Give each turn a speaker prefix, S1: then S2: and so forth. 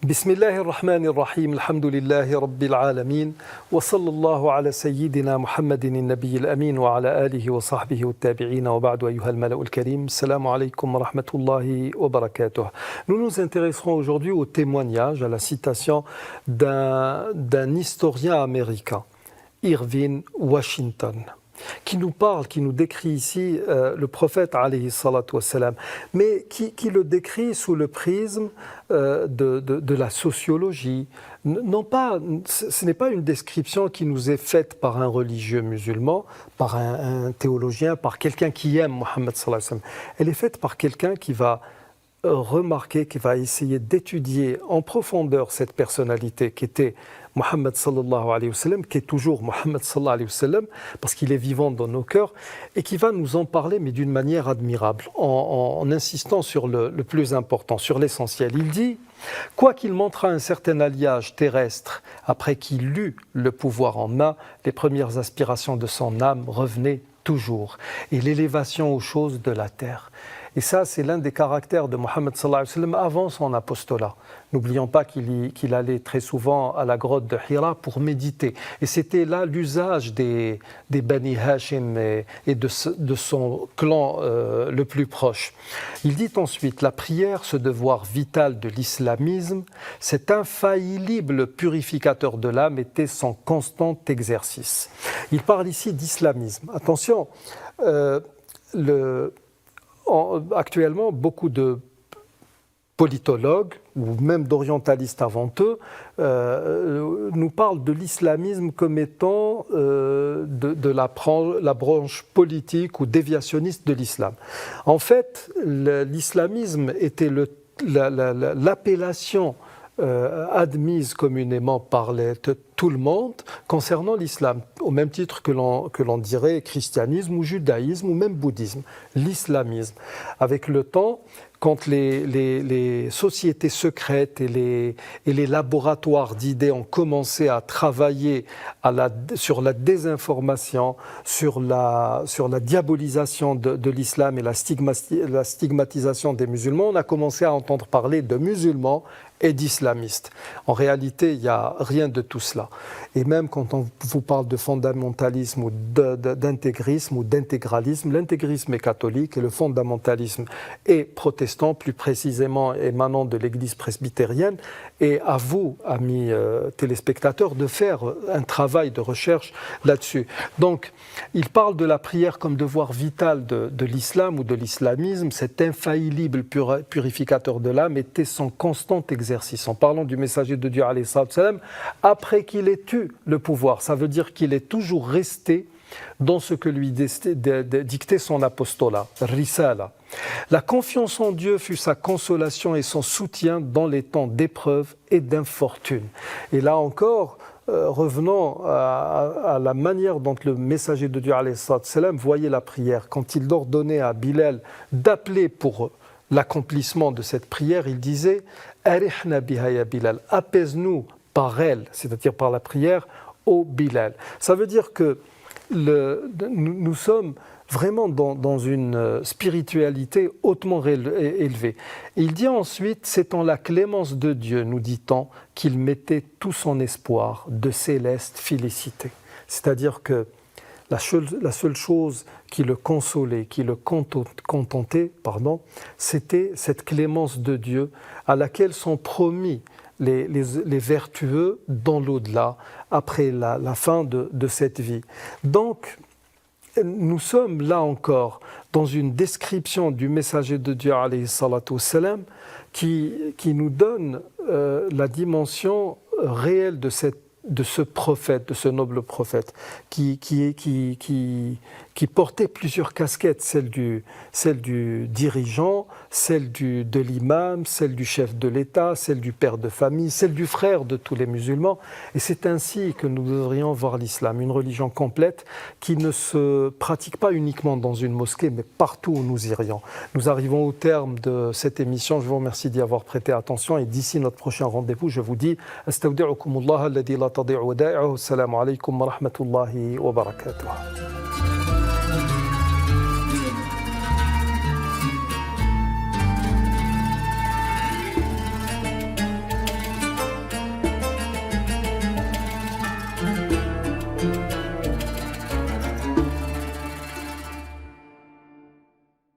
S1: بسم الله الرحمن الرحيم الحمد لله رب العالمين وصلى الله على سيدنا محمد النبي الأمين وعلى آله وصحبه والتابعين وبعد أيها الملأ الكريم السلام عليكم ورحمة الله وبركاته. Nous nous intéresserons aujourd'hui au témoignage, à la citation d'un historien américain, Irving Washington, qui nous parle, qui nous décrit ici le prophète alayhi salatu wassalam, mais qui le décrit sous le prisme de la sociologie. Non pas, ce n'est pas une description qui nous est faite par un religieux musulman, par un théologien, par quelqu'un qui aime Mohammed sallallahu alayhi wa sallam. Elle est faite par quelqu'un qui va remarquer, qui va essayer d'étudier en profondeur cette personnalité qui était Mohammed sallallahu alayhi wa sallam, qui est toujours Mohammed sallallahu alayhi wa sallam, parce qu'il est vivant dans nos cœurs, et qui va nous en parler, mais d'une manière admirable, en insistant sur le plus important, sur l'essentiel. Il dit, quoiqu'il montra un certain alliage terrestre, après qu'il eut le pouvoir en main, les premières aspirations de son âme revenaient toujours, et l'élévation aux choses de la terre. Et ça, c'est l'un des caractères de Mohammed sallallahu alayhi wa sallam avant son apostolat. N'oublions pas qu'il allait très souvent à la grotte de Hira pour méditer. Et c'était là l'usage des Bani Hashim et de son clan le plus proche. Il dit ensuite, la prière, ce devoir vital de l'islamisme, cet infaillible purificateur de l'âme était son constant exercice. Il parle ici d'islamisme. Attention, actuellement, beaucoup de politologues, ou même d'orientalistes avant eux, nous parlent de l'islamisme comme étant de la branche politique ou déviationniste de l'islam. En fait, l'islamisme était l'appellation admise communément par tout le monde concernant l'islam, au même titre que l'on dirait christianisme ou judaïsme ou même bouddhisme, l'islamisme. Avec le temps, quand les sociétés secrètes et les laboratoires d'idées ont commencé à travailler sur la désinformation, sur la diabolisation de l'islam et la stigmatisation des musulmans, on a commencé à entendre parler de musulmans et d'islamistes. En réalité, il n'y a rien de tout cela. Et même quand on vous parle de fondamentalisme ou d'intégrisme ou d'intégralisme, l'intégrisme est catholique et le fondamentalisme est protestant, plus précisément émanant de l'Église presbytérienne. Et à vous, amis téléspectateurs, de faire un travail de recherche là-dessus. Donc, il parle de la prière comme devoir vital de l'islam ou de l'islamisme. Cet infaillible purificateur de l'âme était son constant exercice. En parlant du messager de Dieu, alayhi salam, après qu'il ait eu le pouvoir, ça veut dire qu'il est toujours resté dans ce que lui dictait son apostolat, risala. La confiance en Dieu fut sa consolation et son soutien dans les temps d'épreuve et d'infortune. Et là encore, revenons à la manière dont le messager de Dieu, alayhi salam, voyait la prière. Quand il ordonnait à Bilal d'appeler pour l'accomplissement de cette prière, il disait « Arihna biha ya Bilal » apaise-nous par elle, c'est-à-dire par la prière, au Bilal. Ça veut dire que nous sommes vraiment dans une spiritualité hautement élevée. Il dit ensuite, c'est en la clémence de Dieu, nous dit-on, qu'il mettait tout son espoir de céleste félicité. C'est-à-dire que la seule chose qui le consolait, qui le contentait, c'était cette clémence de Dieu à laquelle sont promis les vertueux dans l'au-delà, après la fin de cette vie. Donc, nous sommes là encore dans une description du messager de Dieu, alayhi salatu wassalam, qui nous donne la dimension réelle de ce prophète, de ce noble prophète, qui portait plusieurs casquettes, celle du dirigeant, celle de l'imam, celle du chef de l'État, celle du père de famille, celle du frère de tous les musulmans. Et c'est ainsi que nous devrions voir l'islam, une religion complète qui ne se pratique pas uniquement dans une mosquée, mais partout où nous irions. Nous arrivons au terme de cette émission. Je vous remercie d'y avoir prêté attention. Et d'ici notre prochain rendez-vous, je vous dis Astawdi'ukumullah alladhi la tadi'u wada'i'uhu. Assalamu alaikum wa rahmatullahi wa barakatuh.